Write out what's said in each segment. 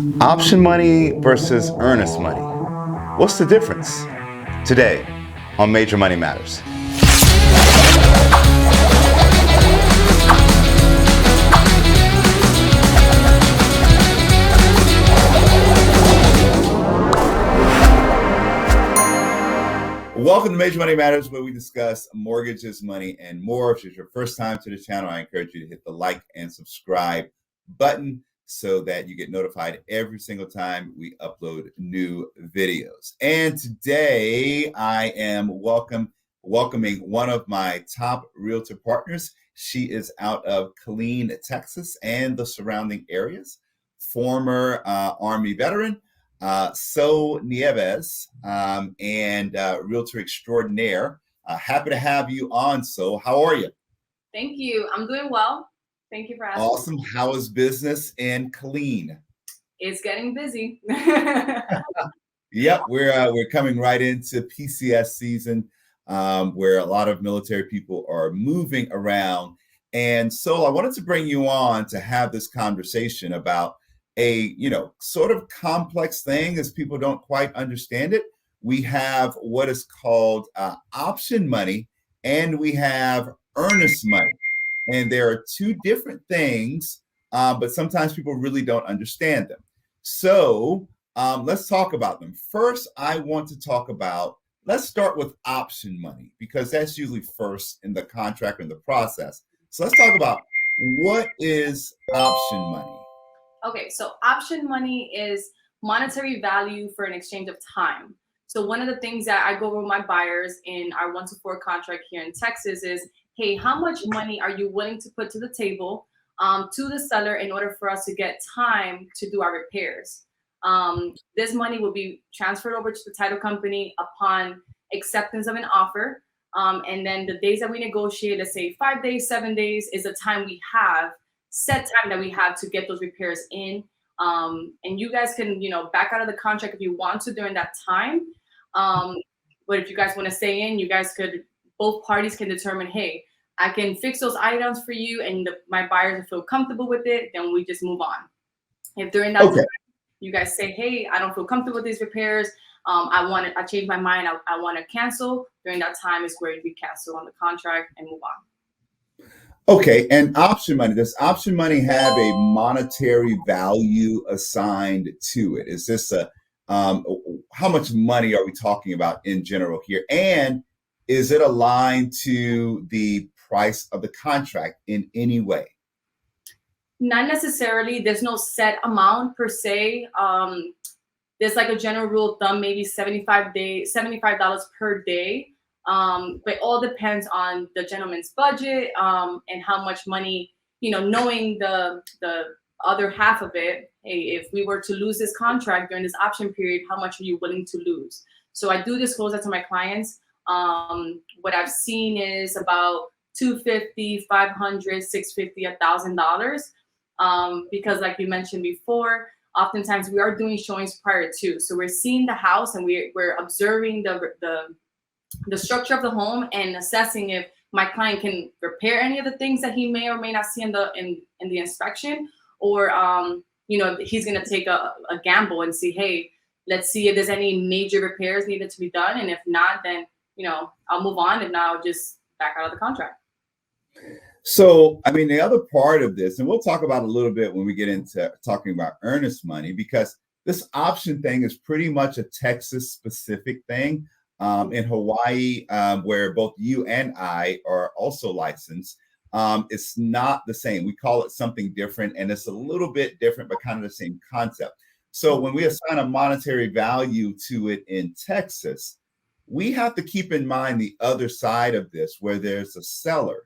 Option money versus earnest money. What's the difference? Today on Major Money Matters. Welcome to Major Money Matters, where we discuss mortgages, money, and more. If it's your first time to the channel, I encourage you to hit the like and subscribe button so that you get notified every single time we upload new videos. And today I am welcoming one of my top realtor partners. She is out of Killeen, Texas, and the surrounding areas. Former Army veteran, Nieves, and realtor extraordinaire. Happy to have you on. So, how are you? Thank you. I'm doing well. Thank you for asking. Awesome. How is business in Killeen? It's getting busy. Yep, we're coming right into PCS season, where a lot of military people are moving around, and so I wanted to bring you on to have this conversation about a sort of complex thing as people don't quite understand it. We have what is called option money, and we have earnest money, and there are two different things, but sometimes people really don't understand them. So let's talk about them. First, I want to talk about, let's start with option money, because that's usually first in the contract or in the process. So let's talk about, what is option money? Okay, so option money is monetary value for an exchange of time. So one of the things that I go over with my buyers in our 1-4 contract here in Texas is, hey, how much money are you willing to put to the table to the seller in order for us to get time to do our repairs? This money will be transferred over to the title company upon acceptance of an offer. And then the days that we negotiate, let's say 5 days, 7 days, is the time we have, set time that we have to get those repairs in. And you guys can, back out of the contract if you want to during that time. But if you guys want to stay in, you guys could, both parties can determine, hey, I can fix those items for you and my buyers feel comfortable with it, then we just move on. If during that time, you guys say, hey, I don't feel comfortable with these repairs, I changed my mind, I want to cancel, during that time is where we cancel on the contract and move on. Okay, and option money, does option money have a monetary value assigned to it? Is this how much money are we talking about in general here? And is it aligned to the price of the contract in any way? Not necessarily. There's no set amount per se. There's like a general rule of thumb, maybe $75 per day. But it all depends on the gentleman's budget and how much money, knowing the other half of it. Hey, if we were to lose this contract during this option period, how much are you willing to lose? So I do disclose that to my clients. What I've seen is about $250, $500, $650, $1,000. Because like you mentioned before, oftentimes we are doing showings prior to. So we're seeing the house and we're observing the structure of the home and assessing if my client can repair any of the things that he may or may not see in the inspection, or he's going to take a gamble and see, hey, let's see if there's any major repairs needed to be done, and if not, then I'll move on and now just back out of the contract. So, I mean, the other part of this, and we'll talk about a little bit when we get into talking about earnest money, because this option thing is pretty much a Texas specific thing. In Hawaii, where both you and I are also licensed, it's not the same. We call it something different, and it's a little bit different, but kind of the same concept. So when we assign a monetary value to it in Texas, we have to keep in mind the other side of this, where there's a seller.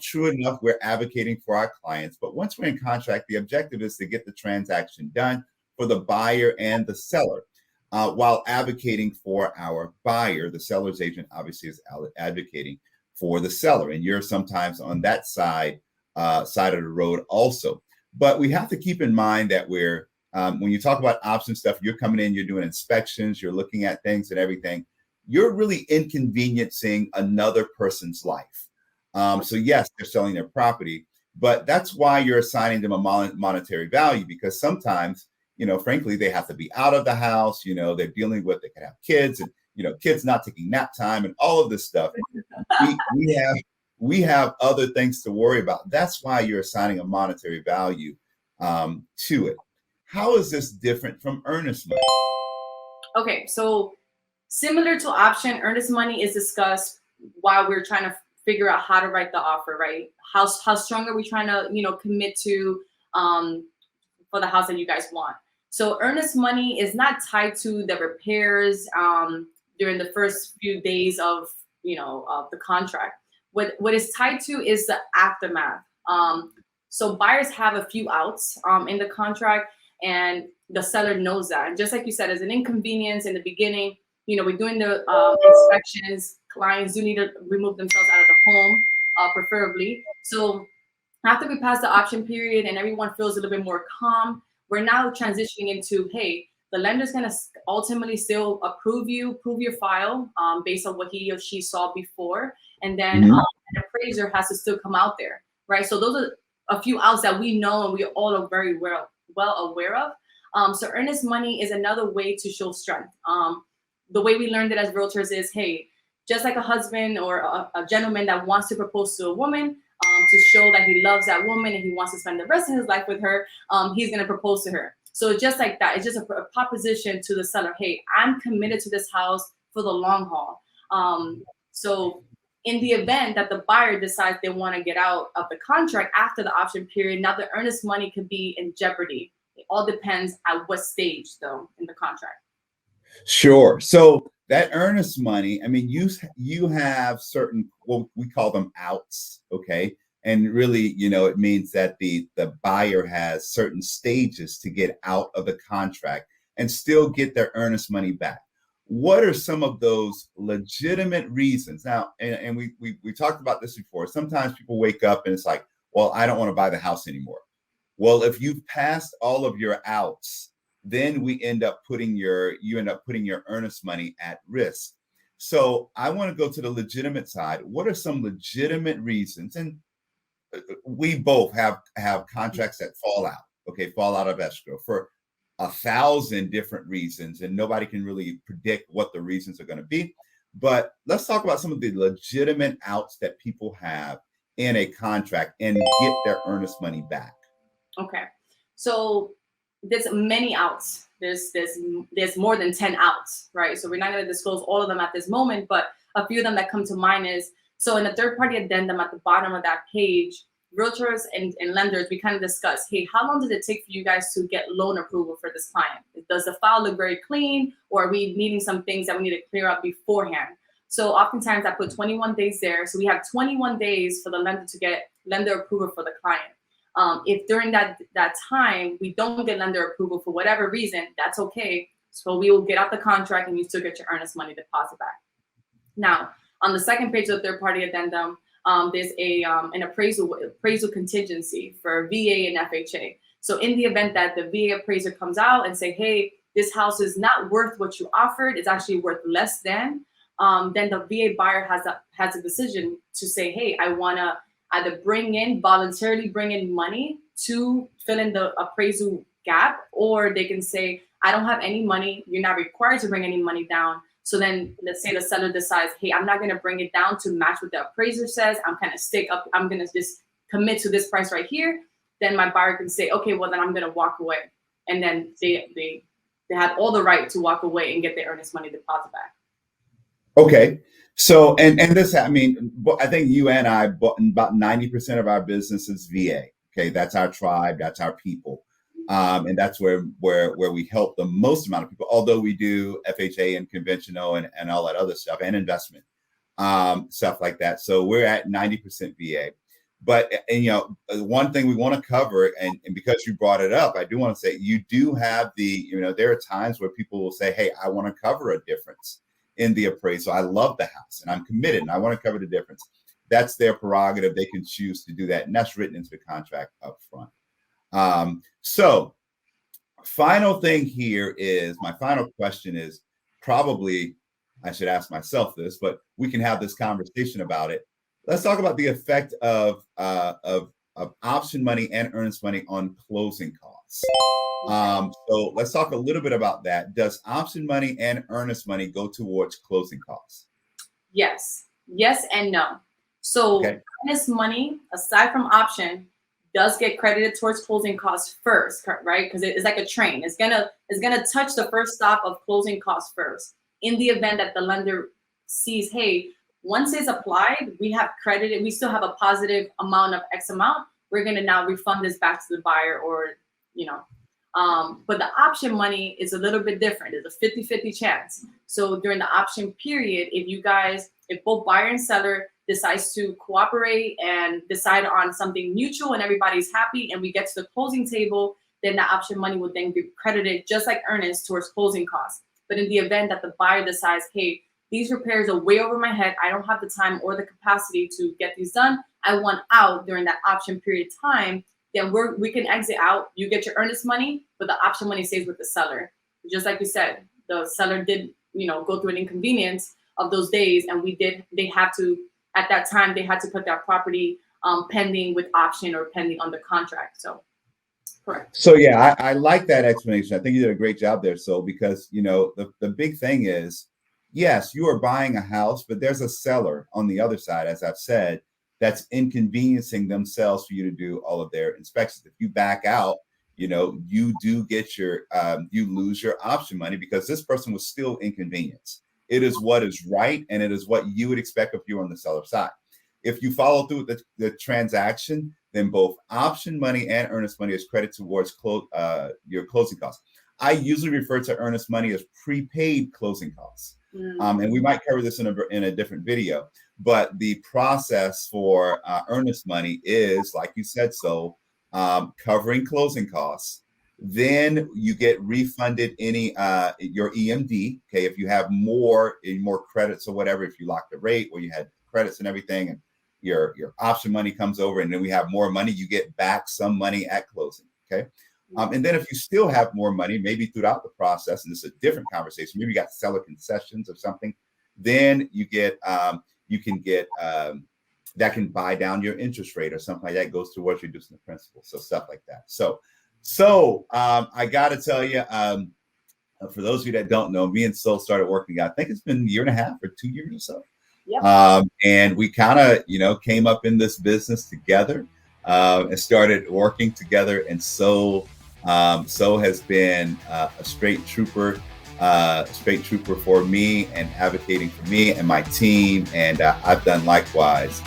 True enough, we're advocating for our clients, but once we're in contract, the objective is to get the transaction done for the buyer and the seller. While advocating for our buyer, the seller's agent obviously is advocating for the seller, and you're sometimes on that side of the road also. But we have to keep in mind that when you talk about option stuff, you're coming in, you're doing inspections, you're looking at things and everything. You're really inconveniencing another person's life. So yes, they're selling their property, But that's why you're assigning them a monetary value, because sometimes, frankly, they have to be out of the house. They're dealing with, they can have kids, and kids not taking nap time and all of this stuff. We have other things to worry about. That's why you're assigning a monetary value to it. How is this different from earnest money? Okay, so similar to option, earnest money is discussed while we're trying to figure out how to write the offer, right? How strong are we trying to, commit to for the house that you guys want? So earnest money is not tied to the repairs during the first few days of, of the contract. What is tied to is the aftermath. So buyers have a few outs in the contract, and the seller knows that. And just like you said, as an inconvenience in the beginning, we're doing the inspections. Clients do need to remove themselves out of the home, preferably. So after we pass the option period and everyone feels a little bit more calm, we're now transitioning into, hey, the lender's going to ultimately still approve your file based on what he or she saw before. And then an appraiser has to still come out there, right? So those are a few outs that we know and we all are very well aware of. So earnest money is another way to show strength. The way we learned it as realtors is, hey, just like a husband or a gentleman that wants to propose to a woman to show that he loves that woman and he wants to spend the rest of his life with her, he's going to propose to her. So just like that, it's just a proposition to the seller. Hey, I'm committed to this house for the long haul. So in the event that the buyer decides they want to get out of the contract after the option period, now the earnest money could be in jeopardy. It all depends at what stage, though, in the contract. Sure. So that earnest money, I mean, you have certain, well, we call them outs, okay? And really, it means that the buyer has certain stages to get out of the contract and still get their earnest money back. What are some of those legitimate reasons? Now, and we talked about this before. Sometimes people wake up and it's like, well, I don't want to buy the house anymore. Well, if you've passed all of your outs, then you end up putting your earnest money at risk. So I want to go to the legitimate side. What are some legitimate reasons? And we both have contracts that fall out of escrow for 1,000 different reasons, and nobody can really predict what the reasons are going to be. But let's talk about some of the legitimate outs that people have in a contract and get their earnest money back. Okay, so there's many outs. There's more than 10 outs, right? So we're not going to disclose all of them at this moment, but a few of them that come to mind is, so in the third-party addendum at the bottom of that page, realtors and lenders, we kind of discuss, hey, how long does it take for you guys to get loan approval for this client? Does the file look very clean, or are we needing some things that we need to clear up beforehand? So oftentimes I put 21 days there. So we have 21 days for the lender to get lender approval for the client. If during that time we don't get lender approval for whatever reason, that's okay. So we will get out the contract and you still get your earnest money deposit back. Now, on the second page of the third-party addendum, there's an appraisal contingency for VA and FHA. So in the event that the VA appraiser comes out and say, hey, this house is not worth what you offered, it's actually worth less than, then the VA buyer has a decision to say, hey, I want to either voluntarily bring in money to fill in the appraisal gap, or they can say, I don't have any money. You're not required to bring any money down. So then let's say the seller decides, hey, I'm not going to bring it down to match what the appraiser says. I'm going to just commit to this price right here. Then my buyer can say, okay, well, then I'm going to walk away. And then they have all the right to walk away and get their earnest money deposit back. Okay. So, and this, I mean, I think you and I, about 90% of our business is VA. Okay. That's our tribe. That's our people. And that's where we help the most amount of people, although we do FHA and conventional and all that other stuff and investment, stuff like that. So we're at 90% VA. But, one thing we want to cover, and because you brought it up, I do want to say you do have there are times where people will say, hey, I want to cover a difference in the appraisal. I love the house and I'm committed and I want to cover the difference. That's their prerogative. They can choose to do that. And that's written into the contract up front. So final thing here is, my final question is, probably I should ask myself this, but we can have this conversation about it. Let's talk about the effect of option money and earnest money on closing costs. So let's talk a little bit about that. Does option money and earnest money go towards closing costs? Yes. Yes and no. So Okay. earnest money, aside from option, does get credited towards closing costs first, right? Because it's like a train. It's gonna touch the first stop of closing costs first. In the event that the lender sees, hey, once it's applied, we have credited, we still have a positive amount of X amount. We're gonna now refund this back to the buyer, or but the option money is a little bit different. It's a 50-50 chance. So during the option period, if both buyer and seller decides to cooperate and decide on something mutual and everybody's happy and we get to the closing table, then the option money will then be credited just like earnest towards closing costs. But in the event that the buyer decides, hey, these repairs are way over my head, I don't have the time or the capacity to get these done, I want out during that option period of time, then we can exit out. You get your earnest money, but the option money stays with the seller. Just like we said, the seller did, go through an inconvenience of those days, and at that time, they had to put that property pending with option or pending under contract. So, correct. So yeah, I like that explanation. I think you did a great job there. So because the big thing is, yes, you are buying a house, but there's a seller on the other side, as I've said, that's inconveniencing themselves for you to do all of their inspections. If you back out, you do get you lose your option money because this person was still inconvenienced. It is what is right, and it is what you would expect if you were on the seller side. If you follow through with the transaction, then both option money and earnest money is credited towards your closing costs. I usually refer to earnest money as prepaid closing costs. And we might cover this in a different video, but the process for earnest money is, like you said, covering closing costs. Then you get refunded any your EMD. Okay, if you have more credits or whatever, if you lock the rate or you had credits and everything, and your option money comes over, and then we have more money, you get back some money at closing. Okay. And then if you still have more money, maybe throughout the process, and this is a different conversation, maybe you got seller concessions or something, then you can get that can buy down your interest rate or something like that. Goes towards reducing the principal. So stuff like that. So I got to tell you, for those of you that don't know, me and Sol started working out, I think it's been a year and a half or 2 years or so. Yep. And we kind of, came up in this business together and started working together. And So has been a straight trooper for me and advocating for me and my team. And I've done likewise.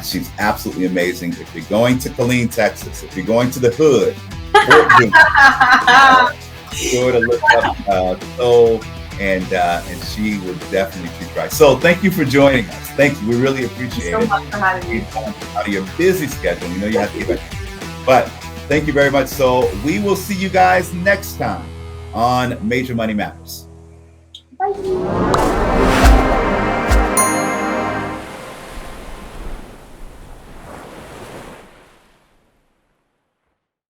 She's absolutely amazing. If you're going to Killeen, Texas, if you're going to the hood, go to look up Sol, and she will definitely treat you right. So thank you for joining us. Thank you. We really appreciate it. Thank you so much for having me. Out of your busy schedule, you have to give it. But thank you very much. So we will see you guys next time on Major Money Matters. Bye.